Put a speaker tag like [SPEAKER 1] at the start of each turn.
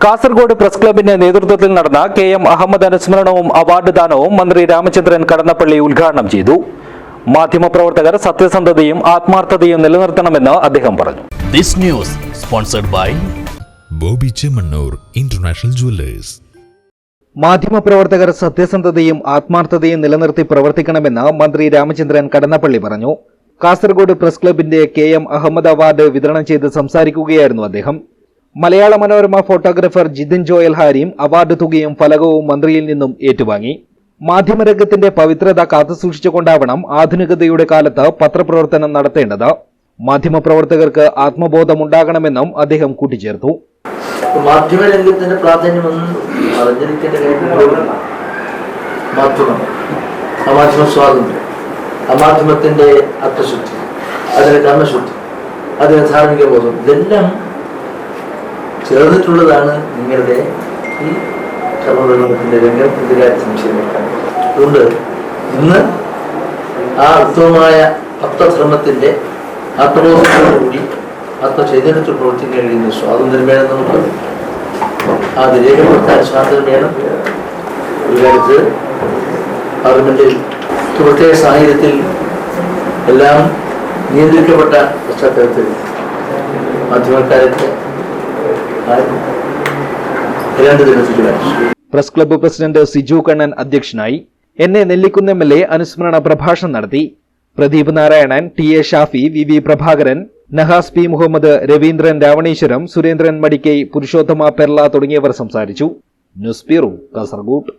[SPEAKER 1] Kasaragod press ക്ലബിന്റെ നേതൃത്വത്തിൽ നടന്ന KM അഹമ്മദ് അനുസ്മരണവും അവാർഡ് ദാനവും മന്ത്രി രാമചന്ദ്രൻ കടന്നപ്പള്ളി ഉദ്ഘാടനം ചെയ്തു. മാധ്യമപ്രവർത്തകർ സത്യസന്ധതയും ആത്മാർത്ഥതയും നിലനിർത്തണമെന്ന് അദ്ദേഹം പറഞ്ഞു.
[SPEAKER 2] This news sponsored by
[SPEAKER 3] Bobby Chemmanur international jewellers.
[SPEAKER 1] മാധ്യമപ്രവർത്തകർ സത്യസന്ധതയും ആത്മാർത്ഥതയും നിലനിർത്തി പ്രവർത്തിക്കണമെന്ന് മന്ത്രി രാമചന്ദ്രൻ കടന്നപ്പള്ളി പറഞ്ഞു. കാസർഗോഡ് പ്രസ് ക്ലബിന്റെ KM അഹമ്മദ് അവാർഡ് വിതരണം ചെയ്ത് സംസാരിക്കുകയായിരുന്നു അദ്ദേഹം. മലയാള മനോരമ ഫോട്ടോഗ്രാഫർ ജിതിൻ ജോയൽ ഹാരിയും അവാർഡ് തുകയും ഫലകവും മന്ത്രിയിൽ നിന്നും ഏറ്റുവാങ്ങി. മാധ്യമരംഗത്തിന്റെ പവിത്രത കാത്തുസൂക്ഷിച്ചുകൊണ്ടാവണം ആധുനികതയുടെ കാലത്ത് പത്രപ്രവർത്തനം നടത്തേണ്ടത്. മാധ്യമപ്രവർത്തകർക്ക് ആത്മബോധമുണ്ടാകണമെന്നും അദ്ദേഹം കൂട്ടിച്ചേർത്തു.
[SPEAKER 4] മാധ്യമരംഗത്തിന്റെ പ്രാധാന്യമൊന്നും അറിഞ്ഞിരിക്കേണ്ട കാര്യങ്ങളൊന്നും മാധ്യമം, മാധ്യമ സ്വാതന്ത്ര്യം, മാധ്യമത്തിന്റെ അർത്ഥശുദ്ധി, അതിന്റെ കർമ്മശുദ്ധി, അതിന്റെ ധാർമ്മിക ബോധം, ഇതെല്ലാം ചേർന്നിട്ടുള്ളതാണ് നിങ്ങളുടെ ഈ കർമ്മപ്രകടനത്തിന്റെ രംഗം. ഇതിലായി സംശയമില്ല. അതുകൊണ്ട് ഇന്ന് ആ ഉത്തമമായ പത്രധർമ്മത്തിന്റെ ആത്മബോധത്തോടുകൂടി ആത്മചൈതന്യത്തിൽ പ്രവർത്തിക്കാൻ കഴിയുന്ന സ്വാതന്ത്ര്യം വേണം. നമുക്ക് അത് രേഖപ്പെടുത്താൻ സ്വാതന്ത്ര്യം വേണം. ഒരു കാലത്ത് പാർലമെന്റിൽ പ്രത്യേക സാഹചര്യത്തിൽ എല്ലാം നിയന്ത്രിക്കപ്പെട്ട പശ്ചാത്തലത്തിൽ മാധ്യമക്കാരൊക്കെ
[SPEAKER 1] press club president Siju Kannan അധ്യക്ഷനായി. NA നെല്ലിക്കുന്ന് MLA അനുസ്മരണ പ്രഭാഷണം നടത്തി. Pradeep Narayanan, TA Shafi, VV Prabhakaran, Nahas P Muhammad, Raveendran Ravaneeswaram, Surendran Madikkai, Purushothama Perla തുടങ്ങിയവർ സംസാരിച്ചു. News bureau, Kasaragod.